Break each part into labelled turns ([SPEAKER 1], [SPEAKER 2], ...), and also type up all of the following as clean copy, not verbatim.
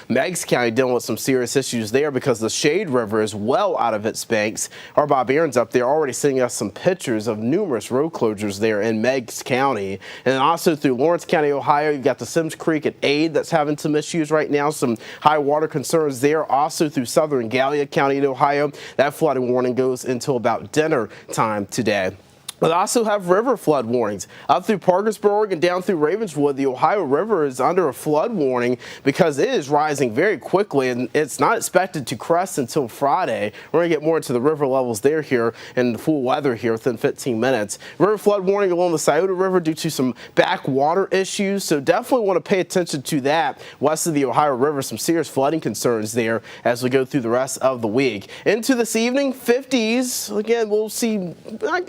[SPEAKER 1] Meigs County dealing with some serious issues there because the Shade River is well out of its banks. Our Bob Aaron's up there already sending us some pictures of numerous road closures there in Meigs County. And also through Lawrence County, Ohio, you've got the Sims Creek at Ade that's having some issues right now, some high water concerns there. Also through southern Gallia County in Ohio, that flooding warning goes until about dinner time today. But also have river flood warnings up through Parkersburg and down through Ravenswood. The Ohio River is under a flood warning because it is rising very quickly, and it's not expected to crest until Friday. We're going to get more into the river levels there here and the full weather here within 15 minutes. River flood warning along the Scioto River due to some backwater issues, so definitely want to pay attention to that. West of the Ohio River, some serious flooding concerns there as we go through the rest of the week. Into this evening, 50s. Again, we'll see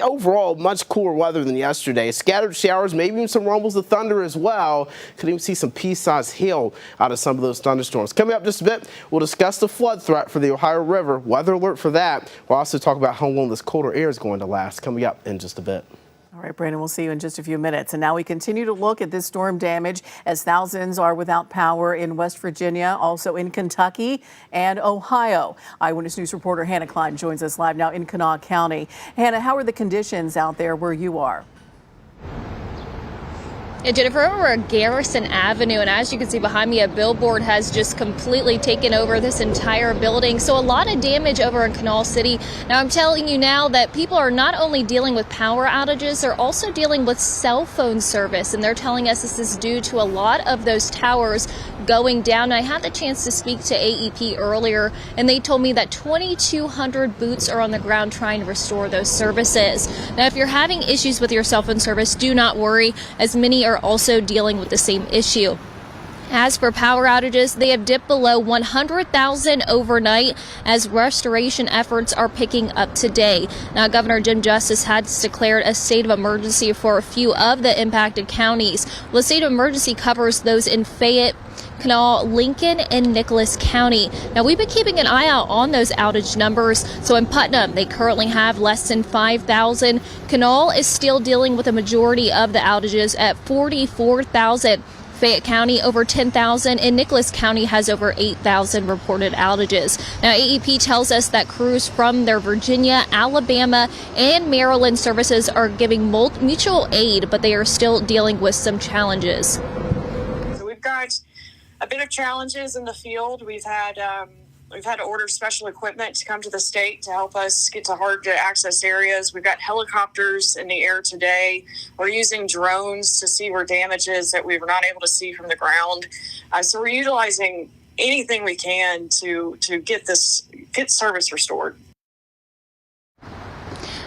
[SPEAKER 1] overall much cooler weather than yesterday. Scattered showers, maybe even some rumbles of thunder as well. Could even see some pea-sized hail out of some of those thunderstorms. Coming up just a bit, we'll discuss the flood threat for the Ohio River. Weather alert for that. We'll also talk about how long this colder air is going to last. Coming up in just a bit.
[SPEAKER 2] All right, Brandon, we'll see you in just a few minutes. And now we continue to look at this storm damage as thousands are without power in West Virginia, also in Kentucky and Ohio. Eyewitness News reporter Hannah Klein joins us live now in Kanawha County. Hannah, how are the conditions out there where you are?
[SPEAKER 3] Yeah, Jennifer, we're at Garrison Avenue, and as you can see behind me, a billboard has just completely taken over this entire building. So a lot of damage over in Canal City. Now, I'm telling you now that people are not only dealing with power outages, they're also dealing with cell phone service, and they're telling us this is due to a lot of those towers going down. I had the chance to speak to AEP earlier, and they told me that 2,200 boots are on the ground trying to restore those services. Now, if you're having issues with your cell phone service, do not worry, as many are also dealing with the same issue. As for power outages, they have dipped below 100,000 overnight as restoration efforts are picking up today. Now, Governor Jim Justice has declared a state of emergency for a few of the impacted counties. Well, the state of emergency covers those in Fayette, Kanawha, Lincoln, and Nicholas County. Now, we've been keeping an eye out on those outage numbers. So in Putnam, they currently have less than 5,000. Kanawha is still dealing with a majority of the outages at 44,000. Fayette County over 10,000, and Nicholas County has over 8,000 reported outages. Now, AEP tells us that crews from their Virginia, Alabama, and Maryland services are giving mutual aid, but they are still dealing with some challenges.
[SPEAKER 4] So we've got a bit of challenges in the field. We've had to order special equipment to come to the state to help us get to hard to access areas. We've got helicopters in the air today. We're using drones to see where damage is that we were not able to see from the ground. So we're utilizing anything we can to get service restored.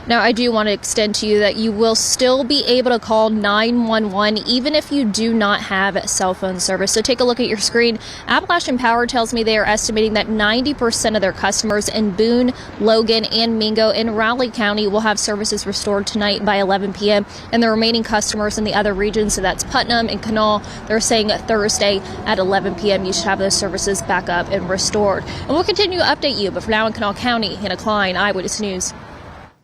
[SPEAKER 3] Now, I do want to extend to you that you will still be able to call 911 even if you do not have cell phone service. So take a look at your screen. Appalachian Power tells me they are estimating that 90% of their customers in Boone, Logan, and Mingo in Raleigh County will have services restored tonight by 11 p.m. And the remaining customers in the other regions, so that's Putnam and Kanawha, they're saying Thursday at 11 p.m. you should have those services back up and restored. And we'll continue to update you. But for now in Kanawha County, Hannah Klein, Eyewitness News.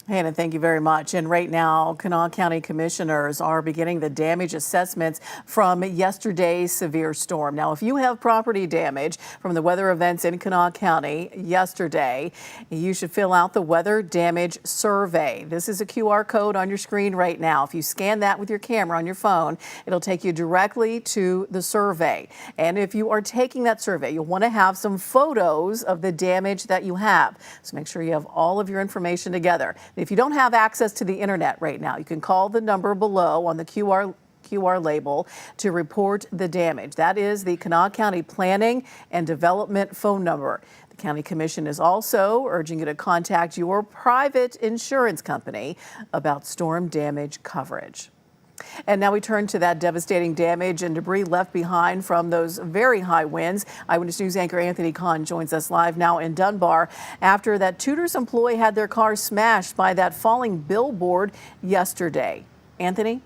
[SPEAKER 2] Hannah, thank you very much. And right now, Kanawha County commissioners are beginning the damage assessments from yesterday's severe storm. Now, if you have property damage from the weather events in Kanawha County yesterday, you should fill out the weather damage survey. This is a QR code on your screen right now. If you scan that with your camera on your phone, it'll take you directly to the survey. And if you are taking that survey, you'll want to have some photos of the damage that you have. So make sure you have all of your information together. If you don't have access to the internet right now, you can call the number below on the QR label to report the damage. That is the Kanawha County Planning and Development phone number. The County Commission is also urging you to contact your private insurance company about storm damage coverage. And now we turn to that devastating damage and debris left behind from those very high winds. Eyewitness News anchor Anthony Kahn joins us live now in Dunbar after that Tudor's employee had their car smashed by that falling billboard yesterday. Anthony?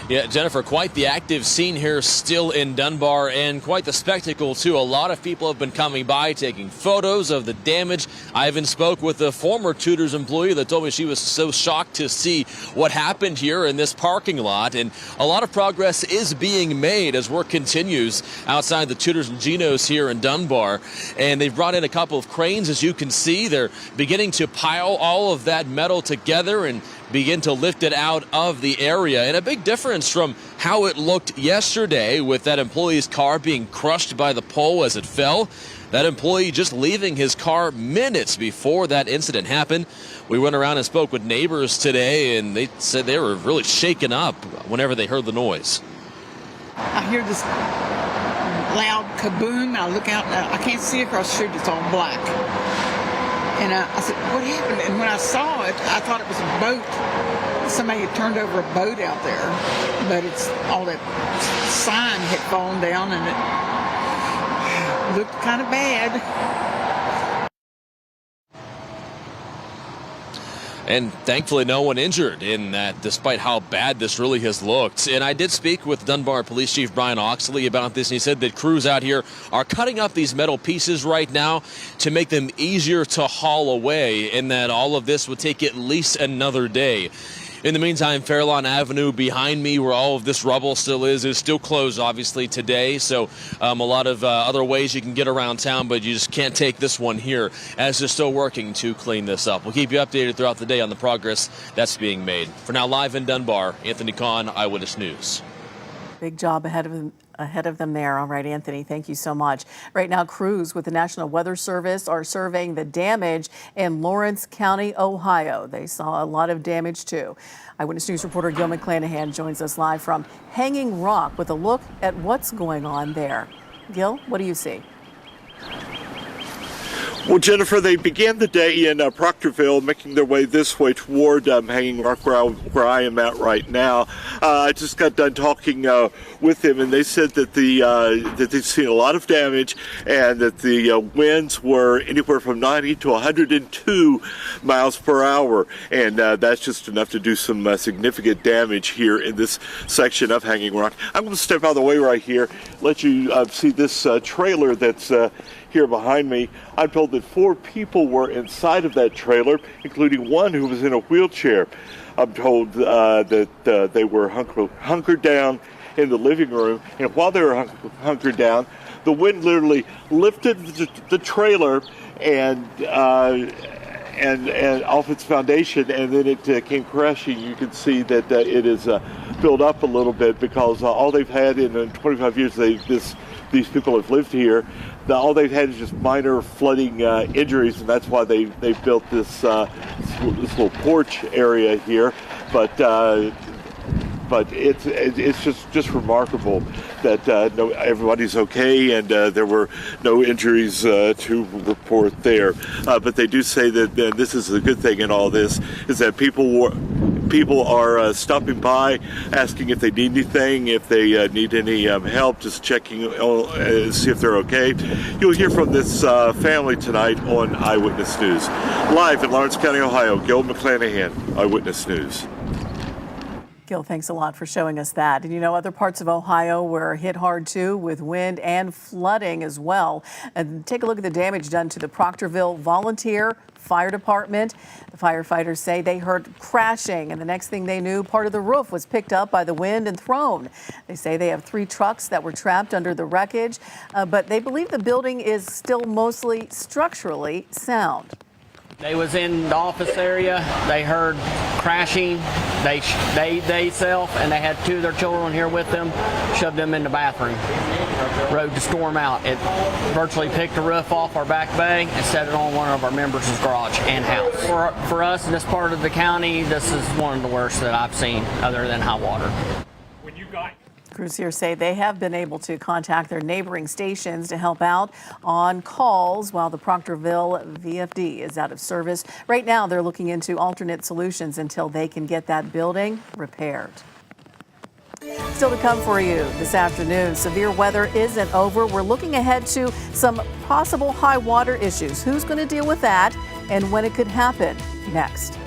[SPEAKER 5] Yeah, Jennifer, quite the active scene here still in Dunbar, and quite the spectacle, too. A lot of people have been coming by, taking photos of the damage. I even spoke with a former Tudor's employee that told me she was so shocked to see what happened here in this parking lot. And a lot of progress is being made as work continues outside the Tudor's and Geno's here in Dunbar. And they've brought in a couple of cranes, as you can see. They're beginning to pile all of that metal together and begin to lift it out of the area. And a big difference from how it looked yesterday with that employee's car being crushed by the pole as it fell. That employee just leaving his car minutes before that incident happened. We went around and spoke with neighbors today, and they said they were really shaken up whenever they heard the noise.
[SPEAKER 6] I hear this loud kaboom. I look out, I can't see across the street, it's all black. And I said, what happened? And when I saw it, I thought it was a boat. Somebody had turned over a boat out there, but it's all that sign had fallen down and it looked kind of bad.
[SPEAKER 5] And thankfully no one injured in that, despite how bad this really has looked. And I did speak with Dunbar Police Chief Brian Oxley about this, and he said that crews out here are cutting up these metal pieces right now to make them easier to haul away, and that all of this would take at least another day. In the meantime, Fairlawn Avenue behind me, where all of this rubble still is still closed, obviously, today. So a lot of other ways you can get around town, but you just can't take this one here, as they're still working to clean this up. We'll keep you updated throughout the day on the progress that's being made. For now, live in Dunbar, Anthony Kahn, Eyewitness News.
[SPEAKER 2] Big job ahead of them there. All right, Anthony, thank you so much. Right now, crews with the National Weather Service are surveying the damage in Lawrence County, Ohio. They saw a lot of damage, too. Eyewitness News reporter Gil McClanahan joins us live from Hanging Rock with a look at what's going on there. Gil, what do you see?
[SPEAKER 7] Well, Jennifer, they began the day in Proctorville, making their way this way toward Hanging Rock, where I am at right now. I just got done talking with them, and they said that that they've seen a lot of damage, and that the winds were anywhere from 90 to 102 miles per hour, and that's just enough to do some significant damage here in this section of Hanging Rock. I'm going to step out of the way right here, let you see this trailer that's here behind me. I'm told that 4 people were inside of that trailer, including one who was in a wheelchair. I'm told that they were hunkered down in the living room, and while they were hunkered down, the wind literally lifted the trailer and off its foundation, and then it came crashing. You can see that it is filled up a little bit, because all they've had in 25 years these people have lived here. All they've had is just minor flooding injuries, and that's why they built this little porch area here. But it's just remarkable that everybody's okay, and there were no injuries to report there. But they do say that this is a good thing in all this, is that people are stopping by, asking if they need anything, if they need any help, just checking, see if they're okay. You'll hear from this family tonight on Eyewitness News. Live in Lawrence County, Ohio, Gil McClanahan, Eyewitness News.
[SPEAKER 2] Gil, thanks a lot for showing us that. And other parts of Ohio were hit hard too, with wind and flooding as well. And take a look at the damage done to the Proctorville Volunteer Fire Department. The firefighters say they heard crashing, and the next thing they knew, part of the roof was picked up by the wind and thrown. They say they have 3 trucks that were trapped under the wreckage, but they believe the building is still mostly structurally sound.
[SPEAKER 8] They was in the office area. They heard crashing. They self, and they had 2 of their children here with them, shoved them in the bathroom. Rode the storm out. It virtually picked the roof off our back bay and set it on one of our members' garage and house. For us in this part of the county, this is one of the worst that I've seen, other than high water.
[SPEAKER 2] Crews here say they have been able to contact their neighboring stations to help out on calls while the Proctorville VFD is out of service. Right now, they're looking into alternate solutions until they can get that building repaired. Still to come for you this afternoon, severe weather isn't over. We're looking ahead to some possible high water issues. Who's going to deal with that and when it could happen? Next.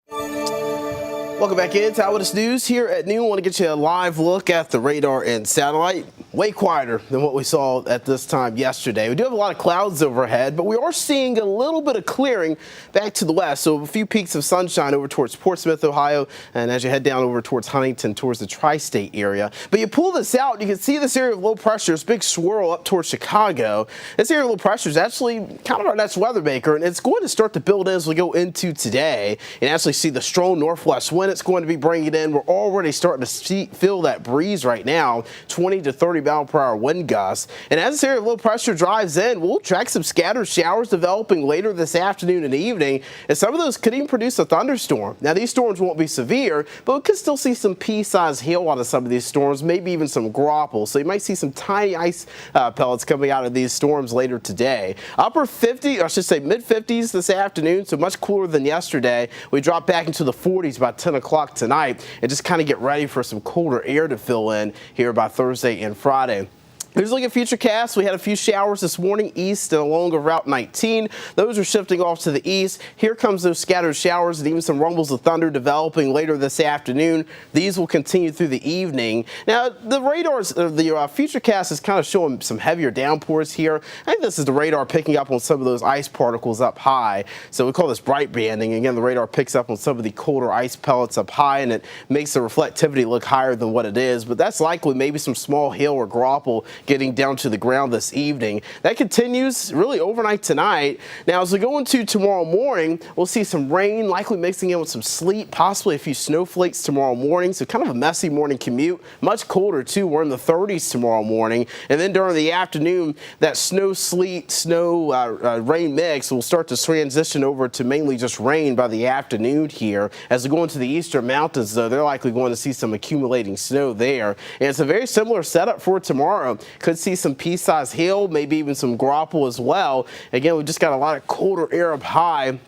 [SPEAKER 1] Welcome back into Eyewitness News here at noon. I want to get you a live look at the radar and satellite. Way quieter than what we saw at this time yesterday. We do have a lot of clouds overhead, but we are seeing a little bit of clearing back to the west. So a few peaks of sunshine over towards Portsmouth, Ohio, and as you head down over towards Huntington, towards the tri-state area. But you pull this out, you can see this area of low pressure, this big swirl up towards Chicago. This area of low pressure is actually kind of our next weather maker, and it's going to start to build in as we go into today. And actually see the strong northwest wind it's going to be bringing in. We're already starting to feel that breeze right now, 20 to 30 mile per hour wind gusts. And as this area of low pressure drives in, we'll track some scattered showers developing later this afternoon and evening, and some of those could even produce a thunderstorm. Now, these storms won't be severe, but we could still see some pea-sized hail out of some of these storms, maybe even some graupel. So you might see some tiny ice pellets coming out of these storms later today. Upper 50, I should say mid-50s this afternoon, so much cooler than yesterday. We drop back into the 40s by 10 o'clock tonight and just kind of get ready for some colder air to fill in here by Thursday and Friday. Here's a look at Futurecast. We had a few showers this morning east and along of Route 19. Those are shifting off to the east. Here comes those scattered showers and even some rumbles of thunder developing later this afternoon. These will continue through the evening. Now, the radars, the Futurecast is kind of showing some heavier downpours here. I think this is the radar picking up on some of those ice particles up high. So we call this bright banding. Again, the radar picks up on some of the colder ice pellets up high, and it makes the reflectivity look higher than what it is. But that's likely maybe some small hail or graupel getting down to the ground this evening. That continues really overnight tonight. Now, as we go into tomorrow morning, we'll see some rain, likely mixing in with some sleet, possibly a few snowflakes tomorrow morning. So kind of a messy morning commute. Much colder, too. We're in the 30s tomorrow morning. And then during the afternoon, that snow, sleet, rain mix will start to transition over to mainly just rain by the afternoon here. As we go into the eastern mountains, though, they're likely going to see some accumulating snow there. And it's a very similar setup for tomorrow. Could see some pea-sized hail, maybe even some graupel as well. Again, we've just got a lot of colder air up high,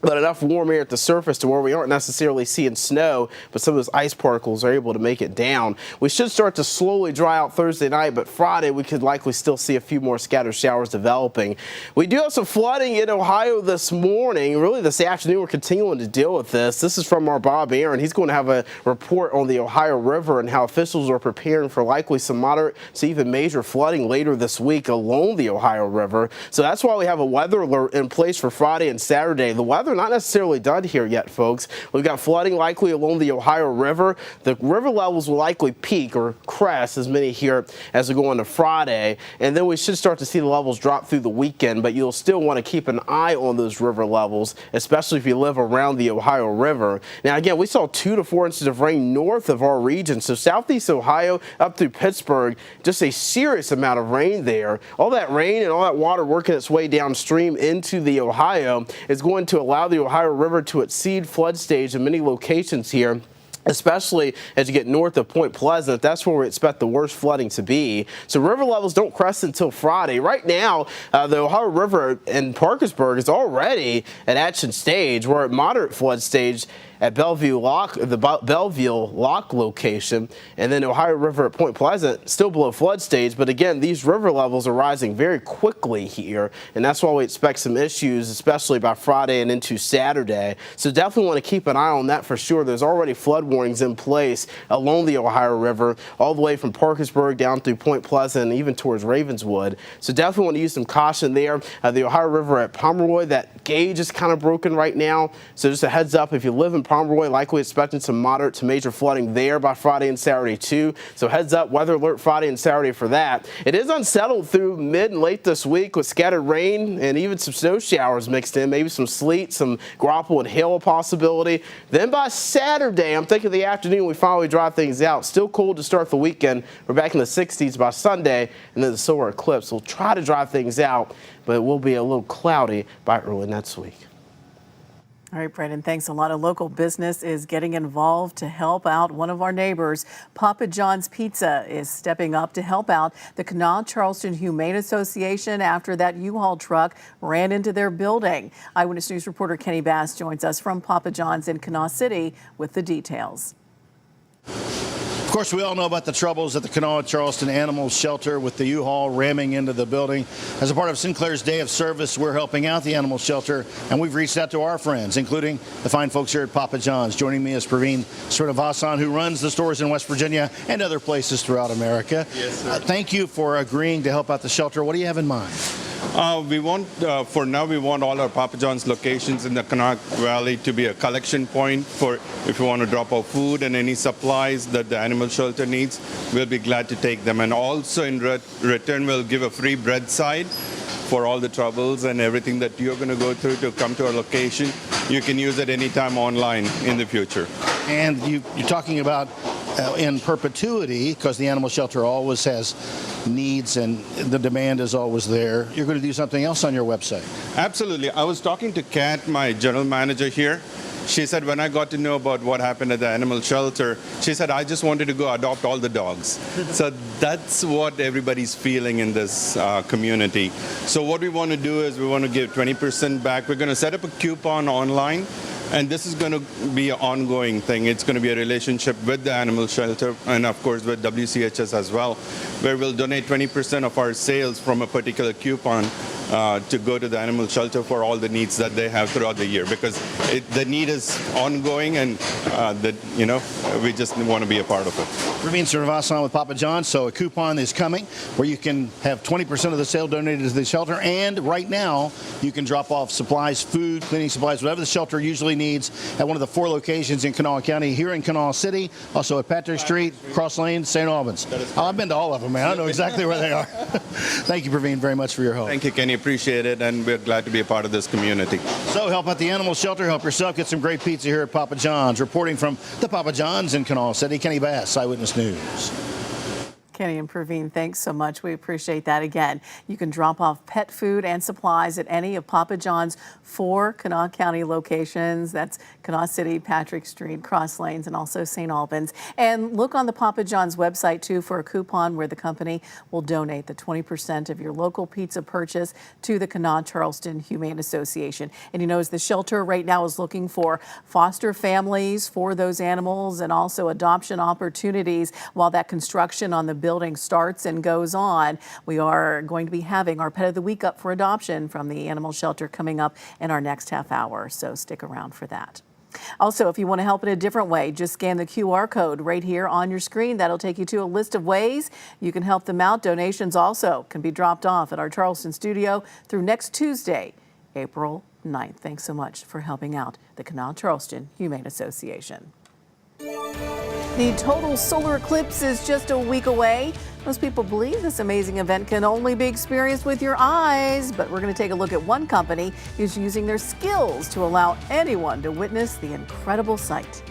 [SPEAKER 1] but enough warm air at the surface to where we aren't necessarily seeing snow, but some of those ice particles are able to make it down. We should start to slowly dry out Thursday night, but Friday we could likely still see a few more scattered showers developing. We do have some flooding in Ohio this morning. Really this afternoon we're continuing to deal with this. This is from our Bob Aaron. He's going to have a report on the Ohio River and how officials are preparing for likely some moderate to even major flooding later this week along the Ohio River. So that's why we have a weather alert in place for Friday and Saturday. The weather not necessarily done here yet, folks. We've got flooding likely along the Ohio River. The river levels will likely peak or crest, as many here, as we go into Friday. And then we should start to see the levels drop through the weekend, but you'll still want to keep an eye on those river levels, especially if you live around the Ohio River. Now, again, we saw 2 to 4 inches of rain north of our region. So southeast Ohio up through Pittsburgh, just a serious amount of rain there. All that rain and all that water working its way downstream into the Ohio is going to allow the Ohio River to exceed flood stage in many locations here, especially as you get north of Point Pleasant. That's where we expect the worst flooding to be. So river levels don't crest until Friday. Right now, the Ohio River in Parkersburg is already at action stage. We're at moderate flood stage at Bellevue Lock, the Belleville Lock location, and then Ohio River at Point Pleasant, still below flood stage. But again, these river levels are rising very quickly here, and that's why we expect some issues, especially by Friday and into Saturday. So definitely want to keep an eye on that for sure. There's already flood warnings in place along the Ohio River, all the way from Parkersburg down through Point Pleasant and even towards Ravenswood. So definitely want to use some caution there. The Ohio River at Pomeroy, that gauge is kind of broken right now. So just a heads up, if you live in Pomeroy, likely expecting some moderate to major flooding there by Friday and Saturday too. So heads up, weather alert Friday and Saturday for that. It is unsettled through mid and late this week with scattered rain and even some snow showers mixed in, maybe some sleet, some graupel and hail a possibility. Then by Saturday, I'm thinking the afternoon, we finally dry things out. Still cold to start the weekend. We're back in the 60s by Sunday, and then the solar eclipse will try to dry things out, but it will be a little cloudy by early next week.
[SPEAKER 2] All right, Brandon, thanks a lot. A local business is getting involved to help out one of our neighbors. Papa John's Pizza is stepping up to help out the Kanawha Charleston Humane Association after that U-Haul truck ran into their building. Eyewitness News reporter Kenny Bass joins us from Papa John's in Kanawha City with the details.
[SPEAKER 9] Of course, we all know about the troubles at the Kanawha Charleston Animal Shelter with the U-Haul ramming into the building. As a part of Sinclair's Day of Service, we're helping out the animal shelter, and we've reached out to our friends, including the fine folks here at Papa John's. Joining me is Praveen Srinivasan, who runs the stores in West Virginia and other places throughout America.
[SPEAKER 10] Yes, sir.
[SPEAKER 9] Thank you for agreeing to help out the shelter. What do you have in mind?
[SPEAKER 10] For now, we want all our Papa John's locations in the Kanawha Valley to be a collection point for if you want to drop off food and any supplies that the animal shelter needs. We'll be glad to take them. And also in return, we'll give a free bread side for all the troubles and everything that you're going to go through to come to our location. You can use it anytime online in the future.
[SPEAKER 9] And you're talking about in perpetuity, because the animal shelter always has needs and the demand is always there. You're going to do something else on your website.
[SPEAKER 10] Absolutely. I was talking to Kat, my general manager here. She said when I got to know about what happened at the animal shelter, she said, I just wanted to go adopt all the dogs. So that's what everybody's feeling in this community. So what we want to do is we want to give 20% back. We're going to set up a coupon online. And this is going to be an ongoing thing. It's going to be a relationship with the animal shelter and, of course, with WCHS as well, where we'll donate 20% of our sales from a particular coupon to go to the animal shelter for all the needs that they have throughout the year, because the need is ongoing, and we just want to be a part of it.
[SPEAKER 9] Praveen Srinivasan with Papa John's. So a coupon is coming where you can have 20% of the sale donated to the shelter, and right now you can drop off supplies, food, cleaning supplies, whatever the shelter usually needs at one of the 4 locations in Kanawha County, here in Kanawha City, also at Patrick Street, Cross Lane, St. Albans. I've been to all of them, man. I know exactly where they are. Thank you, Praveen, very much for your help.
[SPEAKER 10] Thank you, Kenny. Appreciate it, and we're glad to be a part of this community.
[SPEAKER 9] So help out the animal shelter, help yourself, get some great pizza here at Papa John's. Reporting from the Papa John's in Kanawha City, Kenny Bass, Eyewitness News.
[SPEAKER 2] Kenny and Praveen, thanks so much. We appreciate that. Again, you can drop off pet food and supplies at any of Papa John's 4 Kanawha County locations. That's Kanawha City, Patrick Street, Cross Lanes, and also St. Albans. And look on the Papa John's website, too, for a coupon where the company will donate the 20% of your local pizza purchase to the Kanawha Charleston Humane Association. And you know, as the shelter right now is looking for foster families for those animals and also adoption opportunities while that construction on the building starts and goes on, we are going to be having our Pet of the Week up for adoption from the animal shelter coming up in our next half hour. So stick around for that. Also, if you want to help in a different way, just scan the QR code right here on your screen. That'll take you to a list of ways you can help them out. Donations also can be dropped off at our Charleston studio through next Tuesday, April 9th. Thanks so much for helping out the Kanawha Charleston Humane Association. The total solar eclipse is just a week away. Most people believe this amazing event can only be experienced with your eyes, but we're going to take a look at one company who's using their skills to allow anyone to witness the incredible sight.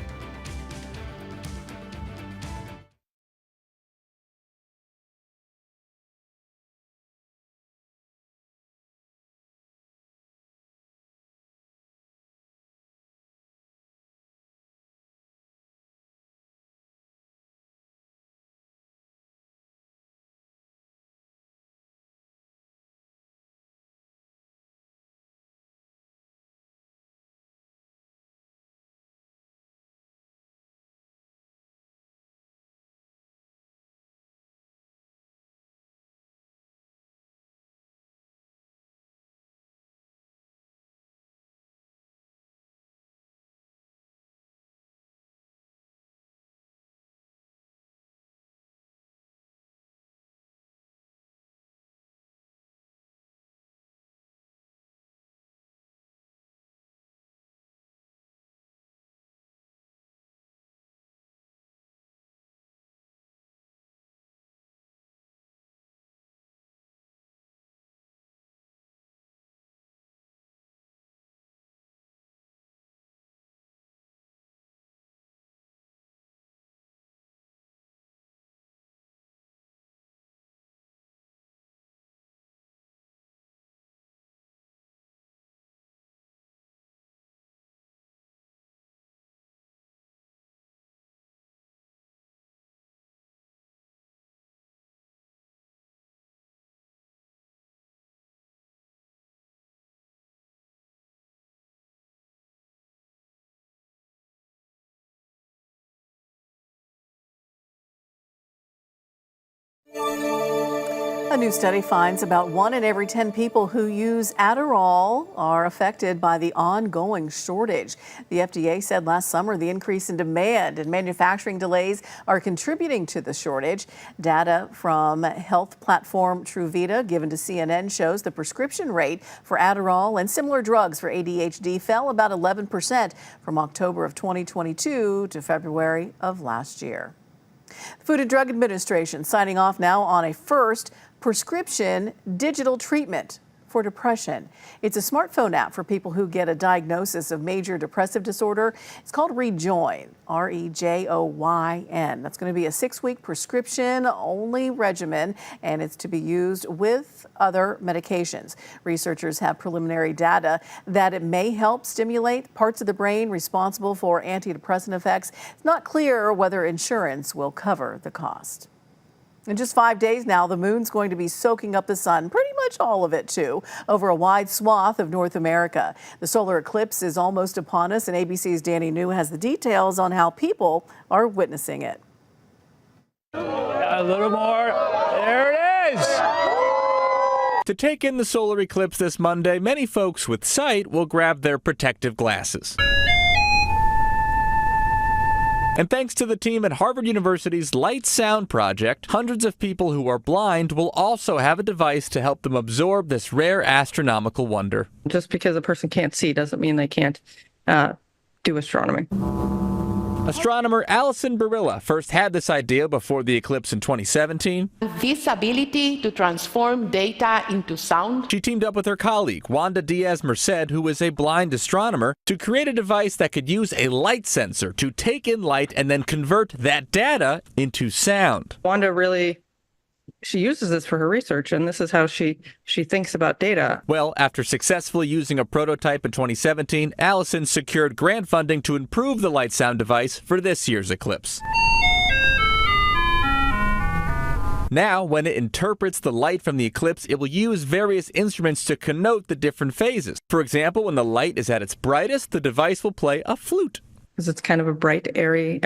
[SPEAKER 2] A new study finds about 1 in every 10 people who use Adderall are affected by the ongoing shortage. The FDA said last summer the increase in demand and manufacturing delays are contributing to the shortage. Data from health platform Truvita given to CNN shows the prescription rate for Adderall and similar drugs for ADHD fell about 11% from October of 2022 to February of last year. The Food and Drug Administration signing off now on a first prescription digital treatment for depression. It's a smartphone app for people who get a diagnosis of major depressive disorder. It's called Rejoin, Rejoyn. That's going to be a 6-week prescription-only regimen, and it's to be used with other medications. Researchers have preliminary data that it may help stimulate parts of the brain responsible for antidepressant effects. It's not clear whether insurance will cover the cost. In just 5 days now, the moon's going to be soaking up the sun, pretty much all of it too, over a wide swath of North America. The solar eclipse is almost upon us, and ABC's Danny New has the details on how people are witnessing it.
[SPEAKER 11] A little more. There it is. To take in the solar eclipse this Monday, many folks with sight will grab their protective glasses. And thanks to the team at Harvard University's Light Sound Project, hundreds of people who are blind will also have a device to help them absorb this rare astronomical wonder.
[SPEAKER 12] Just because a person can't see doesn't mean they can't do astronomy.
[SPEAKER 11] Astronomer Allison Barilla first had this idea before the eclipse in 2017.
[SPEAKER 13] This ability to transform data into sound.
[SPEAKER 11] She teamed up with her colleague, Wanda Diaz-Merced, who is a blind astronomer, to create a device that could use a light sensor to take in light and then convert that data into sound.
[SPEAKER 12] Wanda she uses this for her research, and this is how she thinks about data.
[SPEAKER 11] Well, after successfully using a prototype in 2017, Allison secured grant funding to improve the light sound device for this year's eclipse. Now, when it interprets the light from the eclipse, it will use various instruments to connote the different phases. For example, when the light is at its brightest, the device will play a flute.
[SPEAKER 12] Because it's kind of a bright, airy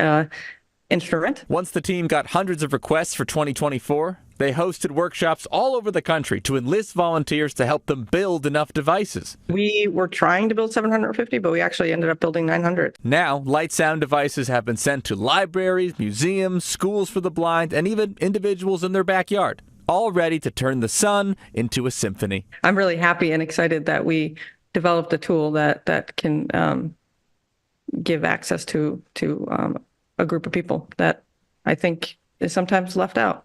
[SPEAKER 12] instrument.
[SPEAKER 11] Once the team got hundreds of requests for 2024, they hosted workshops all over the country to enlist volunteers to help them build enough devices.
[SPEAKER 12] We were trying to build 750, but we actually ended up building 900.
[SPEAKER 11] Now, light sound devices have been sent to libraries, museums, schools for the blind, and even individuals in their backyard, all ready to turn the sun into a symphony.
[SPEAKER 12] I'm really happy and excited that we developed a tool that can give access to a group of people that I think is sometimes left out.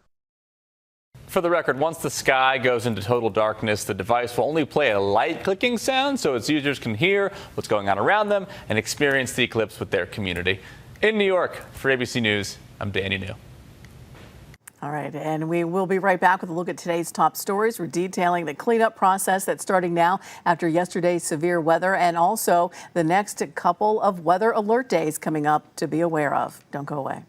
[SPEAKER 11] For the record, once the sky goes into total darkness, the device will only play a light clicking sound so its users can hear what's going on around them and experience the eclipse with their community. In New York, for ABC News, I'm Danny New.
[SPEAKER 2] All right, and we will be right back with a look at today's top stories. We're detailing the cleanup process that's starting now after yesterday's severe weather, and also the next couple of weather alert days coming up to be aware of. Don't go away.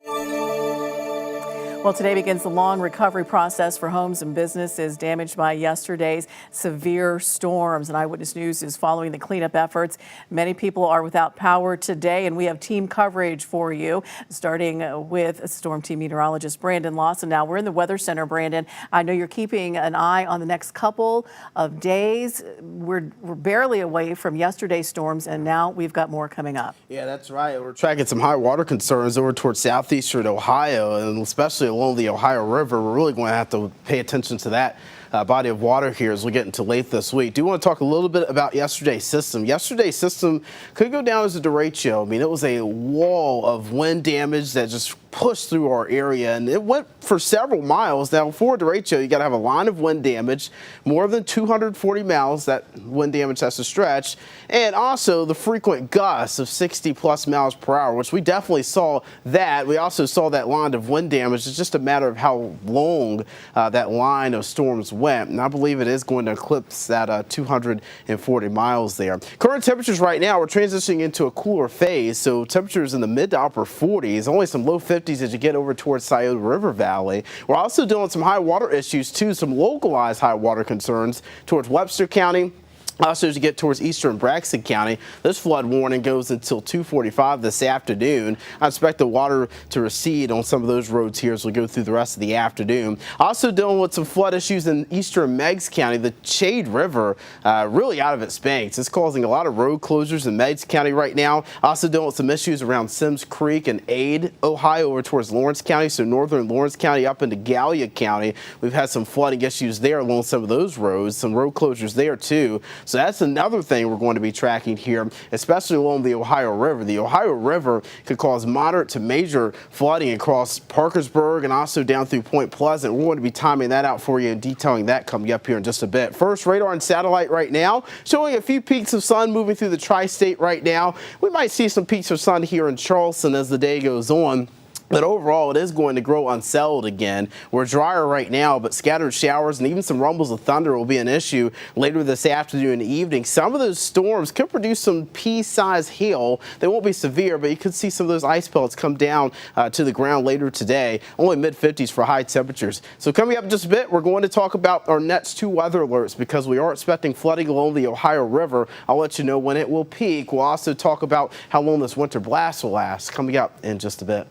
[SPEAKER 2] Well, today begins the long recovery process for homes and businesses damaged by yesterday's severe storms. And Eyewitness News is following the cleanup efforts. Many people are without power today, and we have team coverage for you, starting with Storm Team meteorologist Brandon Lawson. Now, we're in the Weather Center, Brandon. I know you're keeping an eye on the next couple of days. We're barely away from yesterday's storms, and now we've got more coming up.
[SPEAKER 1] Yeah, that's right. We're tracking some high water concerns over towards southeastern Ohio, and especially along the Ohio River. We're really going to have to pay attention to that body of water here as we get into late this week. Do want to talk a little bit about yesterday's system. Yesterday's system could go down as a derecho. I mean, it was a wall of wind damage that just pushed through our area, and it went for several miles. Now, for a derecho, you got to have a line of wind damage, more than 240 miles, that wind damage has to stretch, and also the frequent gusts of 60-plus miles per hour, which we definitely saw that. We also saw that line of wind damage. It's just a matter of how long that line of storms went, and I believe it is going to eclipse that 240 miles there. Current temperatures right now, we're transitioning into a cooler phase, so temperatures in the mid to upper 40s, only some low 50s as you get over towards Scioto River Valley. We're also dealing with some high water issues too, some localized high water concerns towards Webster County. Also, as you get towards eastern Braxton County, this flood warning goes until 2:45 this afternoon. I expect the water to recede on some of those roads here as we go through the rest of the afternoon. Also dealing with some flood issues in eastern Meigs County. The Shade River really out of its banks. It's causing a lot of road closures in Meigs County right now. Also dealing with some issues around Sims Creek and Ade, Ohio, over towards Lawrence County, so northern Lawrence County up into Gallia County. We've had some flooding issues there along some of those roads, some road closures there too. So that's another thing we're going to be tracking here, especially along the Ohio River. The Ohio River could cause moderate to major flooding across Parkersburg and also down through Point Pleasant. We're going to be timing that out for you and detailing that coming up here in just a bit. First, radar and satellite right now, showing a few peaks of sun moving through the tri-state right now. We might see some peaks of sun here in Charleston as the day goes on. But overall, it is going to grow unsettled again. We're drier right now, but scattered showers and even some rumbles of thunder will be an issue later this afternoon and evening. Some of those storms could produce some pea-sized hail. They won't be severe, but you could see some of those ice pellets come down to the ground later today. Only mid-50s for high temperatures. So coming up in just a bit, we're going to talk about our next two weather alerts because we are expecting flooding along the Ohio River. I'll let you know when it will peak. We'll also talk about how long this winter blast will last coming up in just a bit.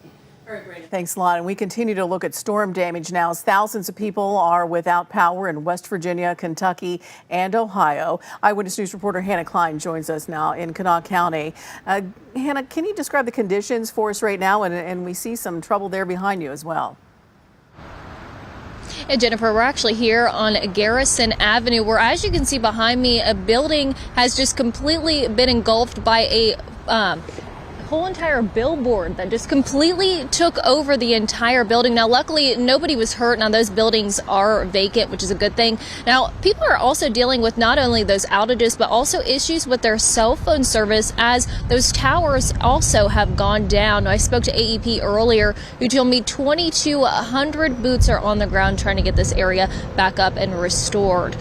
[SPEAKER 2] Thanks a lot. And we continue to look at storm damage now as thousands of people are without power in West Virginia, Kentucky, and Ohio. Eyewitness News reporter Hannah Klein joins us now in Kanawha County. Hannah, can you describe the conditions for us right now? And we see some trouble there behind you as well.
[SPEAKER 3] And Jennifer, we're actually here on Garrison Avenue, where, as you can see behind me, a building has just completely been engulfed by a whole entire billboard that just completely took over the entire building. Now, luckily, nobody was hurt. Now, those buildings are vacant, which is a good thing. Now, people are also dealing with not only those outages, but also issues with their cell phone service as those towers also have gone down. Now, I spoke to AEP earlier, who told me 2,200 boots are on the ground trying to get this area back up and restored.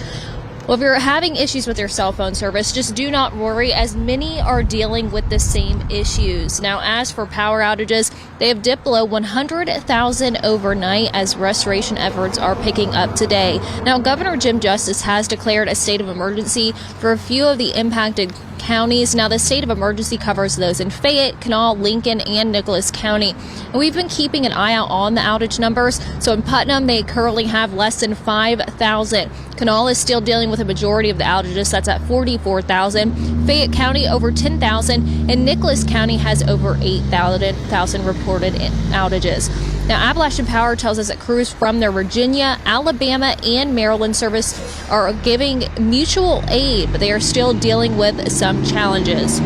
[SPEAKER 3] Well, if you're having issues with your cell phone service, just do not worry, as many are dealing with the same issues. Now, as for power outages, they have dipped below 100,000 overnight as restoration efforts are picking up today. Now, Governor Jim Justice has declared a state of emergency for a few of the impacted counties. Now, the state of emergency covers those in Fayette, Kanawha, Lincoln, and Nicholas County. And we've been keeping an eye out on the outage numbers. So in Putnam, they currently have less than 5,000. Kanawha is still dealing with a majority of the outages. That's at 44,000. Fayette County over 10,000, and Nicholas County has over 8,000 reported outages. Now, Appalachian Power tells us that crews from their Virginia, Alabama, and Maryland service are giving mutual aid, but they are still dealing with some challenges.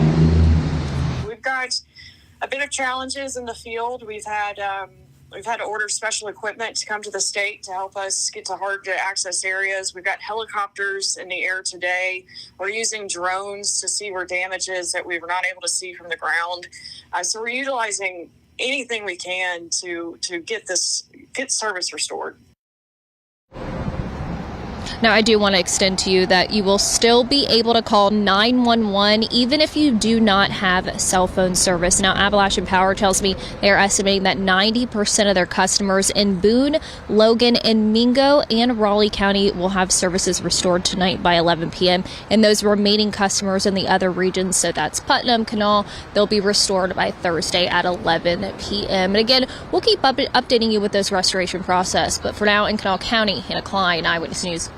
[SPEAKER 4] We've got a bit of challenges in the field. We've had to order special equipment to come to the state to help us get to hard-to-access areas. We've got helicopters in the air today. We're using drones to see where damage is that we were not able to see from the ground. So we're utilizing anything we can to get service restored.
[SPEAKER 3] Now, I do want to extend to you that you will still be able to call 911 even if you do not have cell phone service. Now, Appalachian Power tells me they are estimating that 90% of their customers in Boone, Logan, and Mingo and Raleigh County will have services restored tonight by 11 p.m. And those remaining customers in the other regions, so that's Putnam, Kanawha, they'll be restored by Thursday at 11 p.m. And again, we'll keep updating you with this restoration process. But for now, in Kanawha County, Hannah Klein, Eyewitness News.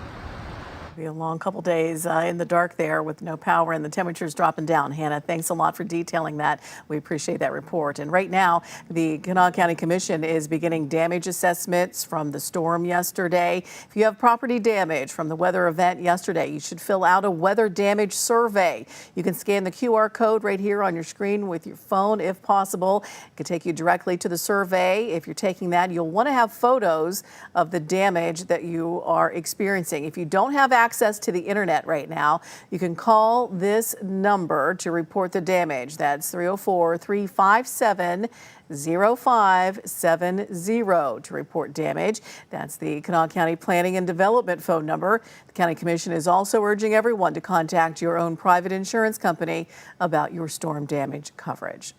[SPEAKER 2] Be a long couple days in the dark there with no power and the temperatures dropping down. Hannah, thanks a lot for detailing that. We appreciate that report. And right now, the Kanawha County Commission is beginning damage assessments from the storm yesterday. If you have property damage from the weather event yesterday, you should fill out a weather damage survey. You can scan the QR code right here on your screen with your phone if possible. It can take you directly to the survey. If you're taking that, you'll want to have photos of the damage that you are experiencing. If you don't have access to the internet right now, you can call this number to report the damage. That's 304-357-0570 to report damage. That's the Kanawha County Planning and Development phone number. The County Commission is also urging everyone to contact your own private insurance company about your storm damage coverage.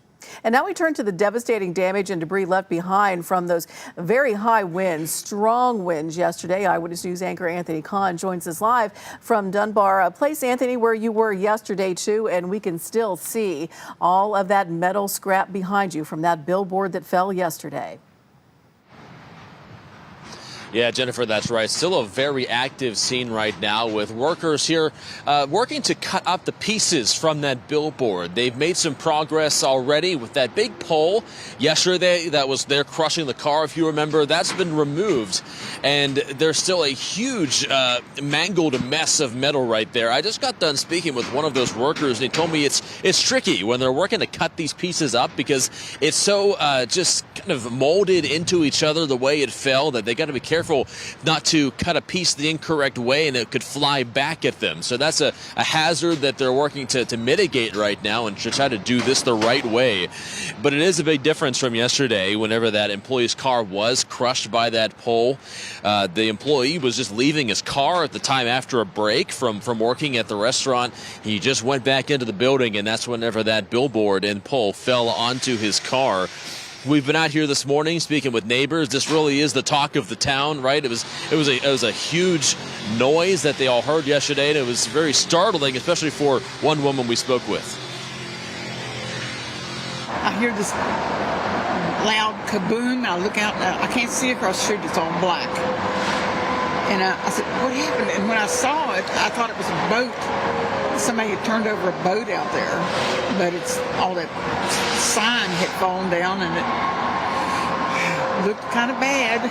[SPEAKER 2] And now we turn to the devastating damage and debris left behind from those very high winds, strong winds yesterday. Eyewitness News anchor Anthony Kahn joins us live from Dunbar, a place, Anthony, where you were yesterday too, and we can still see all of that metal scrap behind you from that billboard that fell yesterday.
[SPEAKER 5] Yeah, Jennifer, that's right. Still a very active scene right now with workers here working to cut up the pieces from that billboard. They've made some progress already with that big pole yesterday that was there crushing the car, if you remember. That's been removed, and there's still a huge mangled mess of metal right there. I just got done speaking with one of those workers, and he told me it's tricky when they're working to cut these pieces up because it's so just kind of molded into each other the way it fell that they got to be careful not to cut a piece the incorrect way and it could fly back at them. So that's a hazard that they're working to mitigate right now and to try to do this the right way. But it is a big difference from yesterday whenever that employee's car was crushed by that pole. The employee was just leaving his car at the time after a break from working at the restaurant. He just went back into the building, and that's whenever that billboard and pole fell onto his car. We've been out here this morning speaking with neighbors. This really is the talk of the town, right? It was a huge noise that they all heard yesterday, and it was very startling, especially for one woman we spoke with.
[SPEAKER 6] I hear this loud kaboom. I look out, I can't see across the street. It's all black. And I said, what happened? And when I saw it, I thought it was a boat. Somebody had turned over a boat out there, but it's all that sign had fallen down and it looked kind of bad.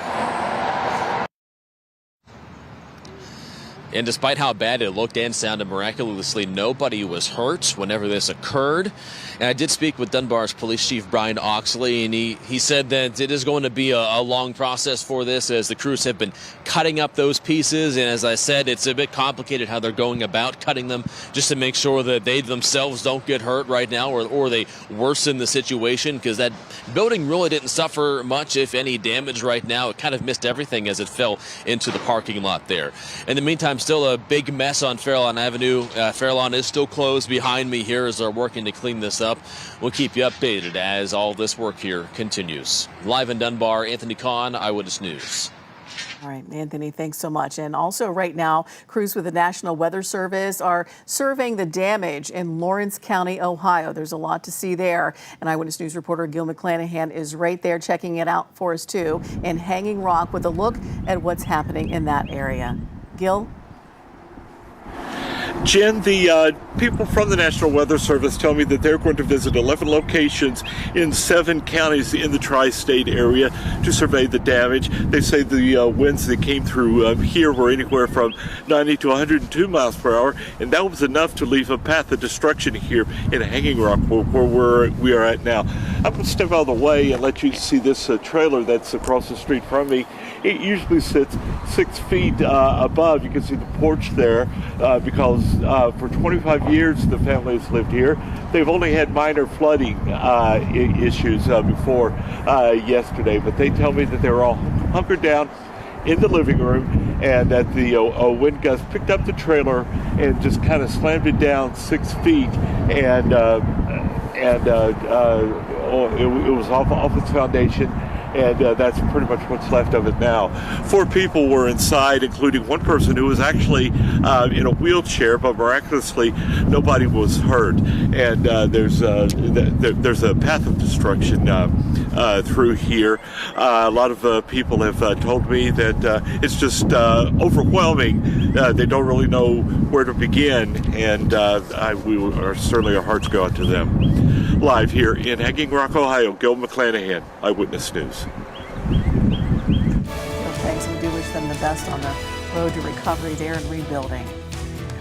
[SPEAKER 5] And despite how bad it looked and sounded, miraculously nobody was hurt whenever this occurred. And I did speak with Dunbar's Police Chief Brian Oxley, and he said that it is going to be a long process for this as the crews have been cutting up those pieces. And as I said, it's a bit complicated how they're going about cutting them just to make sure that they themselves don't get hurt right now or they worsen the situation, because that building really didn't suffer much, if any, damage right now. It kind of missed everything as it fell into the parking lot there. In the meantime, still a big mess on Fairlawn Avenue. Fairlawn is still closed behind me here as they're working to clean this up. We'll keep you updated as all this work here continues. Live in Dunbar, Anthony Kahn, Eyewitness News.
[SPEAKER 2] All right, Anthony, thanks so much. And also right now, crews with the National Weather Service are surveying the damage in Lawrence County, Ohio. There's a lot to see there. And Eyewitness News reporter Gil McClanahan is right there checking it out for us too in Hanging Rock with a look at what's happening in that area. Gil?
[SPEAKER 7] Jen, the people from the National Weather Service tell me that they're going to visit 11 locations in 7 counties in the tri-state area to survey the damage. They say the winds that came through here were anywhere from 90 to 102 miles per hour, and that was enough to leave a path of destruction here in Hanging Rock, where we are at now. I'm going to step out of the way and let you see this trailer that's across the street from me. It usually sits 6 feet above. You can see the porch there because for 25 years the family has lived here. They've only had minor flooding issues before yesterday, but they tell me that they're all hunkered down in the living room and that the wind gust picked up the trailer and just kind of slammed it down 6 feet, and it was off its foundation. And that's pretty much what's left of it now. 4 people were inside, including one person who was actually in a wheelchair, but miraculously nobody was hurt. And there's a path of destruction through here. A lot of people have told me that it's just overwhelming. They don't really know where to begin, and certainly our hearts go out to them. Live here in Hanging Rock, Ohio, Gil McClanahan, Eyewitness News.
[SPEAKER 2] Well, thanks. We do wish them the best on the road to recovery there and rebuilding.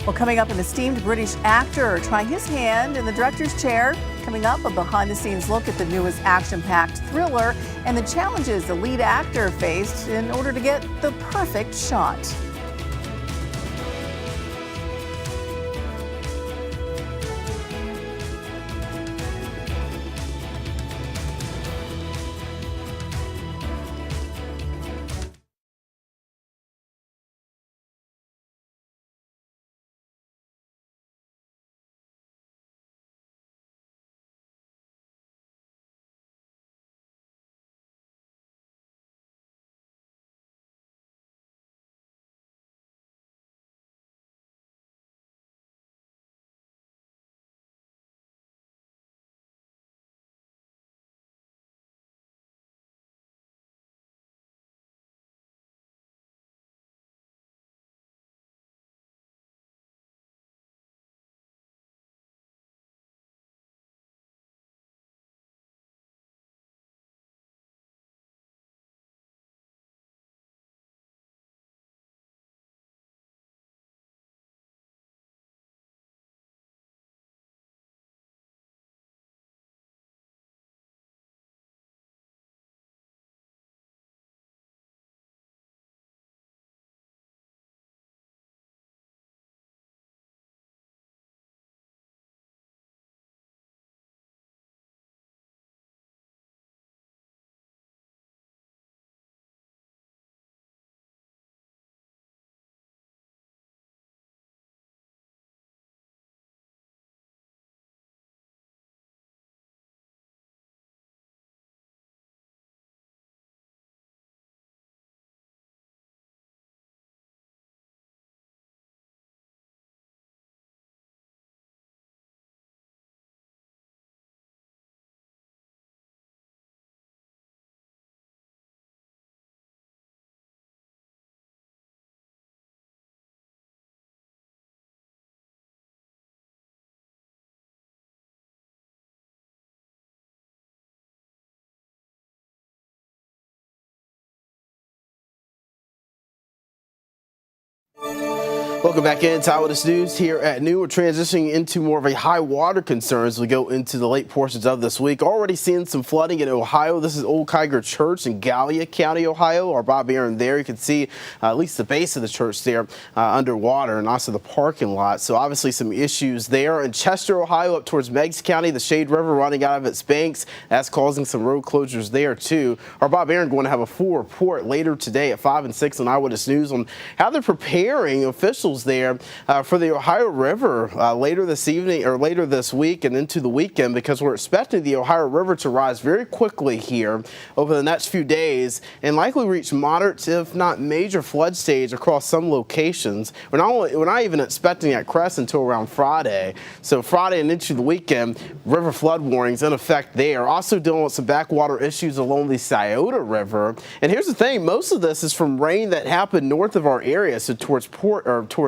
[SPEAKER 2] Well, coming up, an esteemed British actor trying his hand in the director's chair. Coming up, a behind-the-scenes look at the newest action-packed thriller and the challenges the lead actor faced in order to get the perfect shot.
[SPEAKER 1] Welcome back into Eyewitness News here at noon. We're transitioning into more of a high water concern as we go into the late portions of this week. Already seeing some flooding in Ohio. This is Old Kiger Church in Gallia County, Ohio. Our Bob Aaron there. You can see at least the base of the church there underwater, and also the parking lot. So obviously some issues there. In Chester, Ohio, up towards Meigs County, the Shade River running out of its banks. That's causing some road closures there too. Our Bob Aaron going to have a full report later today at 5 and 6 on Eyewitness News on how they're preparing officials there for the Ohio River later this evening or later this week and into the weekend, because we're expecting the Ohio River to rise very quickly here over the next few days and likely reach moderate, if not major, flood stage across some locations. We're not even expecting that crest until around Friday. So Friday and into the weekend, river flood warnings in effect there. Also dealing with some backwater issues along the Scioto River. And here's the thing: most of this is from rain that happened north of our area, so towards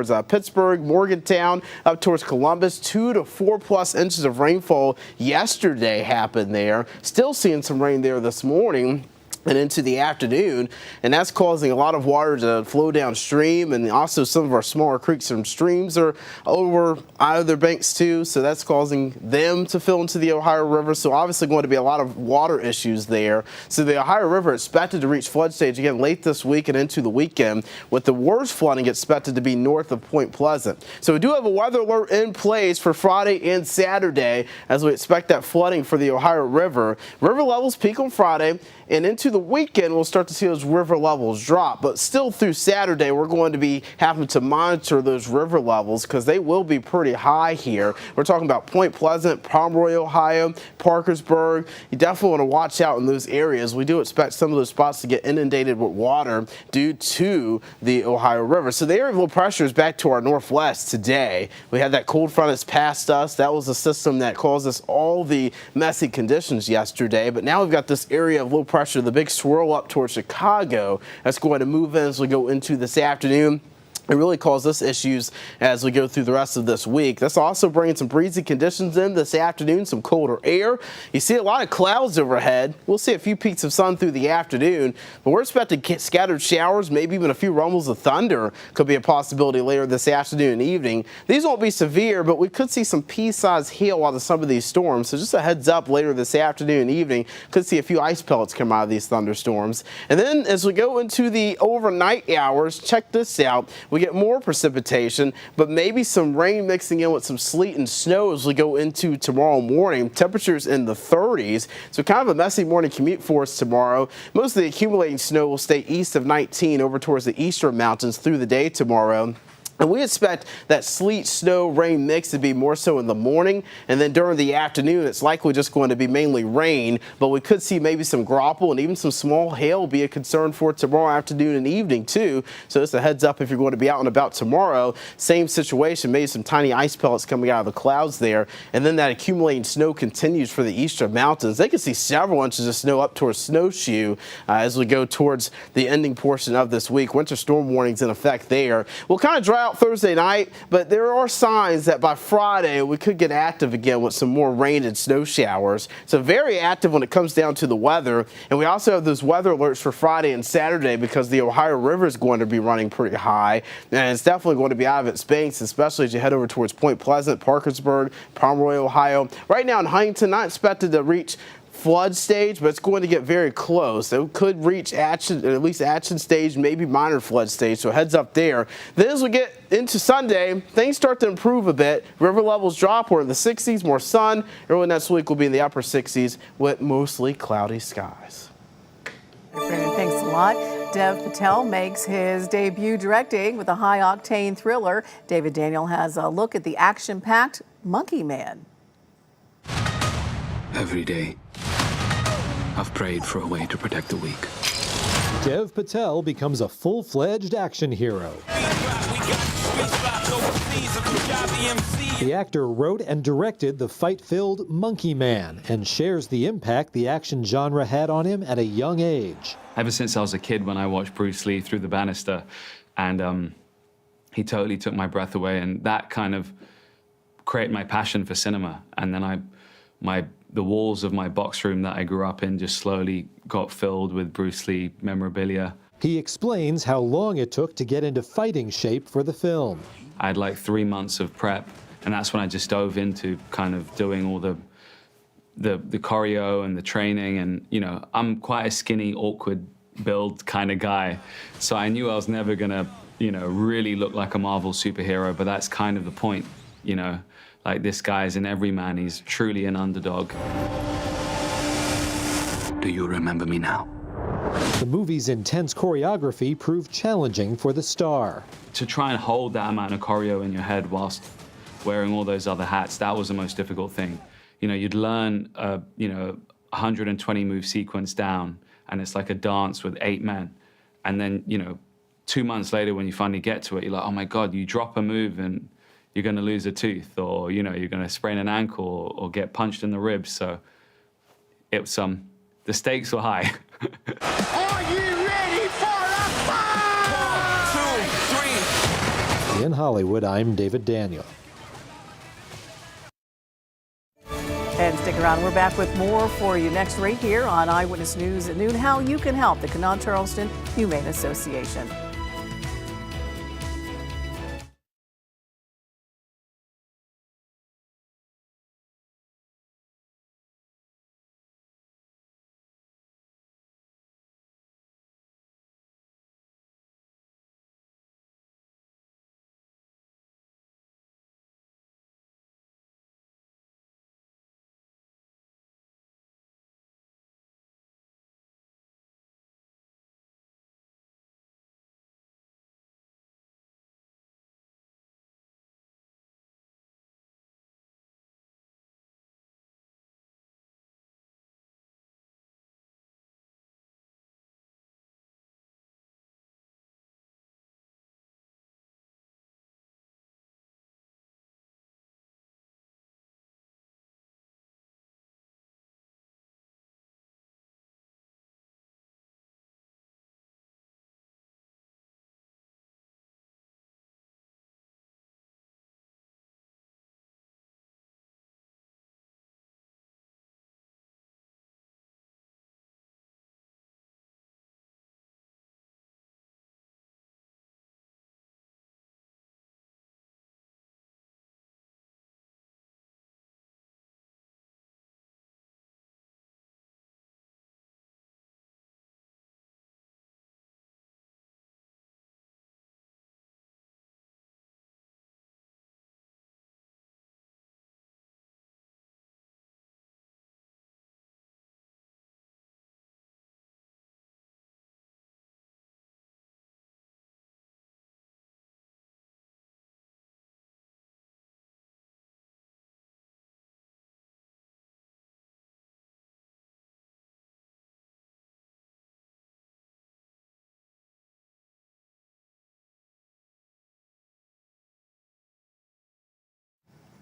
[SPEAKER 1] Pittsburgh, Morgantown, up towards Columbus. 2 to 4+ inches of rainfall yesterday happened there. Still seeing some rain there this morning and into the afternoon, and that's causing a lot of water to flow downstream, and also some of our smaller creeks and streams are out of their banks too, so that's causing them to fill into the Ohio River. So obviously going to be a lot of water issues there. So the Ohio River expected to reach flood stage again late this week and into the weekend, with the worst flooding expected to be north of Point Pleasant. So we do have a weather alert in place for Friday and Saturday as we expect that flooding for the Ohio River. River levels peak on Friday and into into the weekend, we'll start to see those river levels drop. But still through Saturday, we're going to be having to monitor those river levels because they will be pretty high here. We're talking about Point Pleasant, Pomeroy, Ohio, Parkersburg. You definitely want to watch out in those areas. We do expect some of those spots to get inundated with water due to the Ohio River. So the area of low pressure is back to our northwest today. We had that cold front that's passed us. That was the system that caused us all the messy conditions yesterday. But now we've got this area of low pressure, the big swirl up towards Chicago, that's going to move in as we go into this afternoon. It really caused us issues as we go through the rest of this week. That's also bringing some breezy conditions in this afternoon, some colder air. You see a lot of clouds overhead. We'll see a few peaks of sun through the afternoon, but we're expecting scattered showers, maybe even a few rumbles of thunder could be a possibility later this afternoon and evening. These won't be severe, but we could see some pea-sized hail out of some of these storms. So just a heads up later this afternoon and evening, could see a few ice pellets come out of these thunderstorms. And then as we go into the overnight hours, check this out. We get more precipitation, but maybe some rain mixing in with some sleet and snow as we go into tomorrow morning. Temperatures in the 30s, so kind of a messy morning commute for us tomorrow. Most of the accumulating snow will stay east of 19 over towards the eastern mountains through the day tomorrow. And we expect that sleet, snow, rain mix to be more so in the morning, and then during the afternoon it's likely just going to be mainly rain, but we could see maybe some graupel and even some small hail be a concern for tomorrow afternoon and evening too. So just a heads up if you're going to be out and about tomorrow. Same situation, maybe some tiny ice pellets coming out of the clouds there, and then that accumulating snow continues for the eastern mountains. They could see several inches of snow up towards Snowshoe as we go towards the ending portion of this week. Winter storm warnings in effect there. We'll kind of dry out Thursday night, but there are signs that by Friday we could get active again with some more rain and snow showers. So very active when it comes down to the weather. And we also have those weather alerts for Friday and Saturday because the Ohio River is going to be running pretty high, and it's definitely going to be out of its banks, especially as you head over towards Point Pleasant, Parkersburg, Pomeroy, Ohio. Right now in Huntington, not expected to reach flood stage, but it's going to get very close. It could reach action, at least action stage, maybe minor flood stage, so heads up there. Then as we get into Sunday, things start to improve a bit. River levels drop. We're in the 60s, more sun. Early next week will be in the upper 60s with mostly cloudy skies.
[SPEAKER 2] Brandon, thanks a lot. Dev Patel makes his debut directing with a high-octane thriller. David Daniel has a look at the action-packed Monkey Man.
[SPEAKER 14] Every day, I've prayed for a way to protect the weak.
[SPEAKER 15] Dev Patel becomes a full-fledged action hero. The actor wrote and directed the fight-filled Monkey Man and shares the impact the action genre had on him at a young age.
[SPEAKER 14] Ever since I was a kid, when I watched Bruce Lee through the banister, and he totally took my breath away, and that kind of created my passion for cinema. And then the walls of my box room that I grew up in just slowly got filled with Bruce Lee memorabilia.
[SPEAKER 15] He explains how long it took to get into fighting shape for the film.
[SPEAKER 14] I had like 3 months of prep, and that's when I just dove into kind of doing all the choreo and the training. And, you know, I'm quite a skinny, awkward build kind of guy. So I knew I was never gonna, you know, really look like a Marvel superhero, but that's kind of the point, you know. Like, this guy's an everyman, he's truly an underdog. Do you remember me now?
[SPEAKER 15] The movie's intense choreography proved challenging for the star.
[SPEAKER 14] To try and hold that amount of choreo in your head whilst wearing all those other hats, that was the most difficult thing. You know, you'd learn, you know, 120 move sequence down, and it's like a dance with 8 men. And then, you know, 2 months later when you finally get to it, you're like, oh my God, you drop a move and you're going to lose a tooth, or, you know, you're going to sprain an ankle or get punched in the ribs. So it was, the stakes were high.
[SPEAKER 16] Are you ready for a fight? 1, 2, 3.
[SPEAKER 15] In Hollywood, I'm David Daniel.
[SPEAKER 2] And stick around. We're back with more for you next right here on Eyewitness News at noon. How you can help the Kanawha Charleston Humane Association.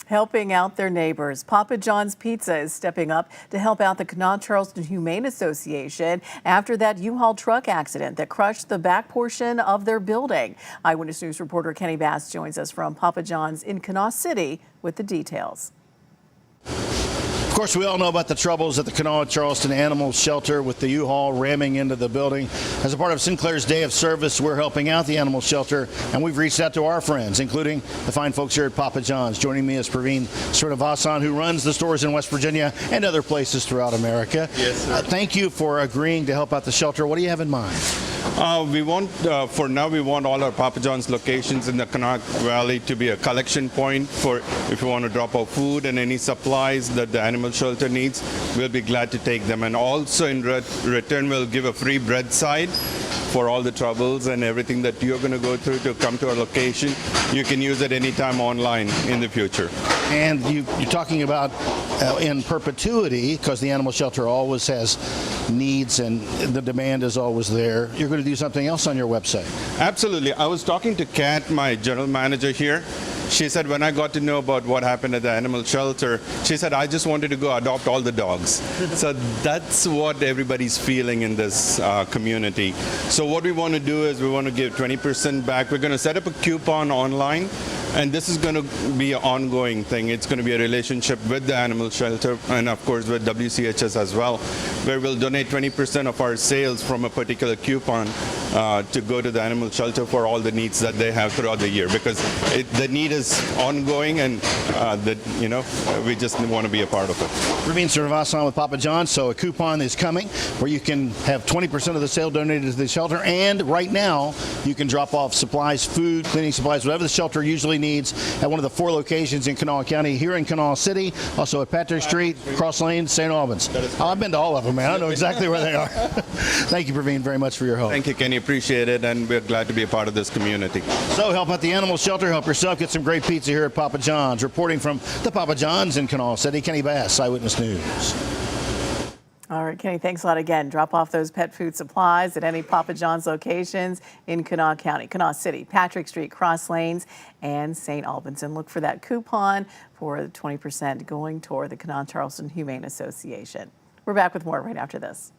[SPEAKER 2] helping out their neighbors. Papa John's Pizza is stepping up to help out the Kanawha Charleston Humane Association after that U-Haul truck accident that crushed the back portion of their building. Eyewitness News reporter Kenny Bass joins us from Papa John's in Kanawha City with the details.
[SPEAKER 9] Of course, we all know about the troubles at the Kanawha Charleston Animal Shelter with the U-Haul ramming into the building. As a part of Sinclair's Day of Service, we're helping out the animal shelter, and we've reached out to our friends, including the fine folks here at Papa John's. Joining me is Praveen Srinivasan, who runs the stores in West Virginia and other places throughout America.
[SPEAKER 10] Yes, sir.
[SPEAKER 9] Thank you for agreeing to help out the shelter. What do you have in mind?
[SPEAKER 10] We want, for now, we want all our Papa John's locations in the Kanawha Valley to be a collection point for if you want to drop off food and any supplies that the animal shelter needs. We'll be glad to take them. And also in return, we'll give a free bread side for all the troubles and everything that you're going to go through to come to our location. You can use it anytime online in the future.
[SPEAKER 9] And you're talking about in perpetuity, because the animal shelter always has needs and the demand is always there. You're going to do something else on your website.
[SPEAKER 10] Absolutely. I was talking to Kat, my general manager here. She said when I got to know about what happened at the animal shelter, she said, I just wanted to go adopt all the dogs. So that's what everybody's feeling in this community. So what we want to do is we want to give 20% back. We're going to set up a coupon online. And this is going to be an ongoing thing. It's going to be a relationship with the animal shelter and, of course, with WCHS as well, where we'll donate 20% of our sales from a particular coupon to go to the animal shelter for all the needs that they have throughout the year, because the need is ongoing, and we just want to be a part of it.
[SPEAKER 9] Praveen Srinivasan with Papa John's. So a coupon is coming where you can have 20% of the sale donated to the shelter, and right now you can drop off supplies, food, cleaning supplies, whatever the shelter usually needs at one of the 4 locations in Kanawha County, here in Kanawha City, also at Patrick Street, Cross Lane, St. Albans. I've been to all of them, man. I know exactly where they are. Thank you, Praveen, very much for your help.
[SPEAKER 10] Thank you, Kenny. Appreciate it, and we're glad to be a part of this community.
[SPEAKER 9] So help out the animal shelter, help yourself, get some great pizza here at Papa John's. Reporting from the Papa John's in Kanawha City, Kenny Bass, Eyewitness News.
[SPEAKER 2] All right, Kenny, thanks a lot again. Drop off those pet food supplies at any Papa John's locations in Kanawha County, Kanawha City, Patrick Street, Cross Lanes, and St. Albans. And look for that coupon for the 20% going toward the Kanawha Charleston Humane Association. We're back with more right after this.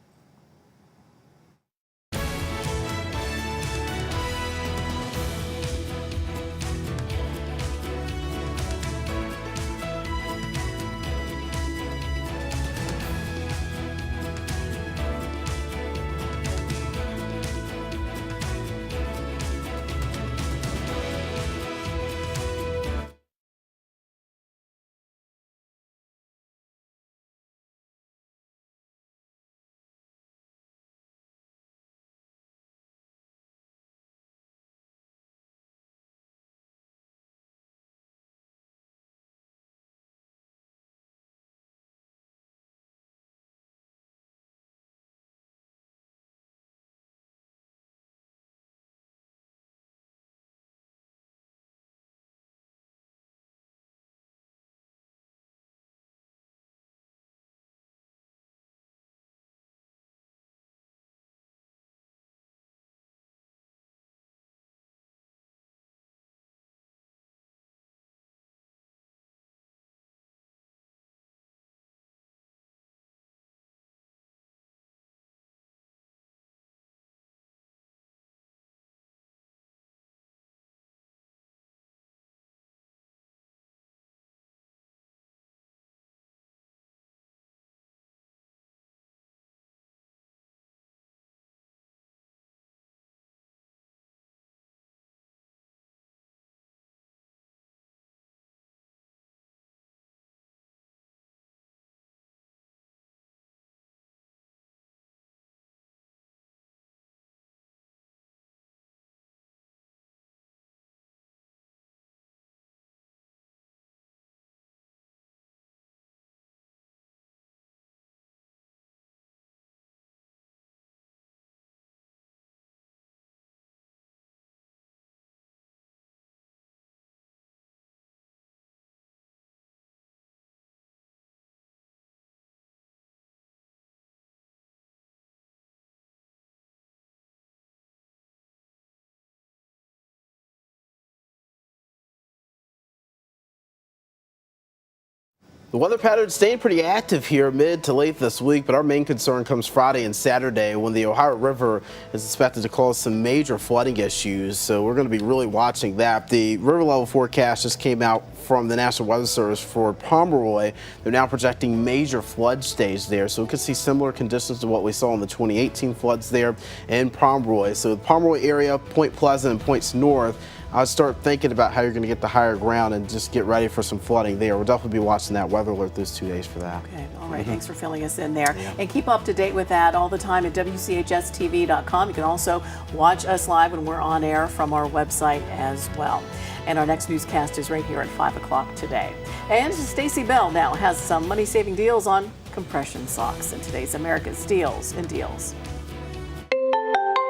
[SPEAKER 1] The weather pattern staying pretty active here mid to late this week, but our main concern comes Friday and Saturday when the Ohio River is expected to cause some major flooding issues. So we're going to be really watching that. The river level forecast just came out from the National Weather Service for Pomeroy. They're now projecting major flood stage there. So we could see similar conditions to what we saw in the 2018 floods there in Pomeroy. So the Pomeroy area, Point Pleasant and points north, I'll start thinking about how you're going to get the higher ground and just get ready for some flooding there. We'll definitely be watching that weather alert those 2 days for that.
[SPEAKER 2] Okay, all right. Thanks for filling us in there. And keep up to date with that all the time at WCHS-TV.com. You can also watch us live when we're on air from our website as well. And our next newscast is right here at 5 o'clock today. And Stacey Bell now has some money-saving deals on compression socks in today's America's Steals and Deals.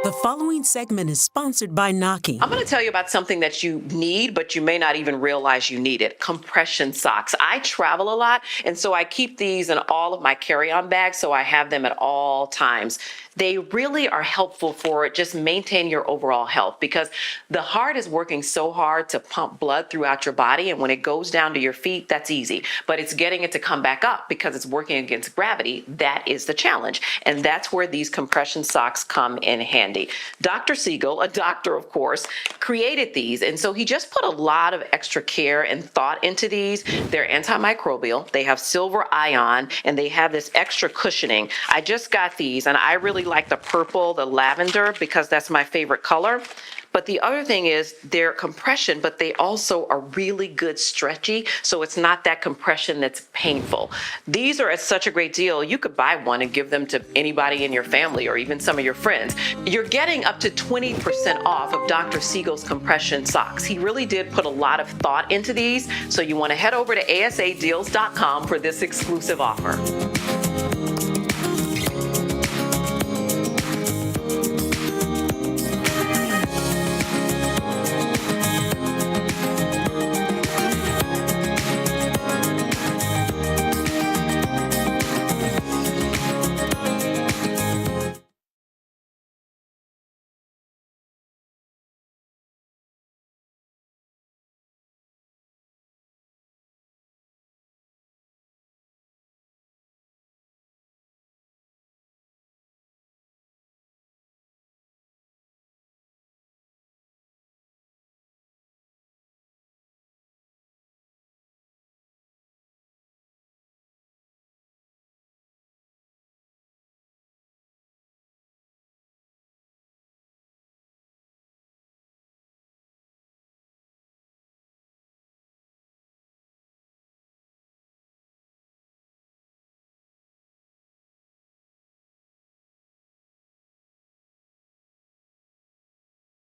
[SPEAKER 17] The following segment is sponsored by Naki.
[SPEAKER 18] I'm going to tell you about something that you need, but you may not even realize you need it. Compression socks. I travel a lot, and so I keep these in all of my carry-on bags, so I have them at all times. They really are helpful for just maintain your overall health, because the heart is working so hard to pump blood throughout your body, and when it goes down to your feet, that's easy. But it's getting it to come back up because it's working against gravity. That is the challenge, and that's where these compression socks come in handy. Dr. Siegel, a doctor of course, created these, and so he just put a lot of extra care and thought into these. They're antimicrobial, they have silver ion, and they have this extra cushioning. I just got these, and I really like the purple, the lavender, because that's my favorite color. But the other thing is they're compression, but they also are really good stretchy, so it's not that compression that's painful. These are at such a great deal. You could buy one and give them to anybody in your family or even some of your friends. You're getting up to 20% off of Dr. Siegel's compression socks. He really did put a lot of thought into these, so you want to head over to asadeals.com for this exclusive offer.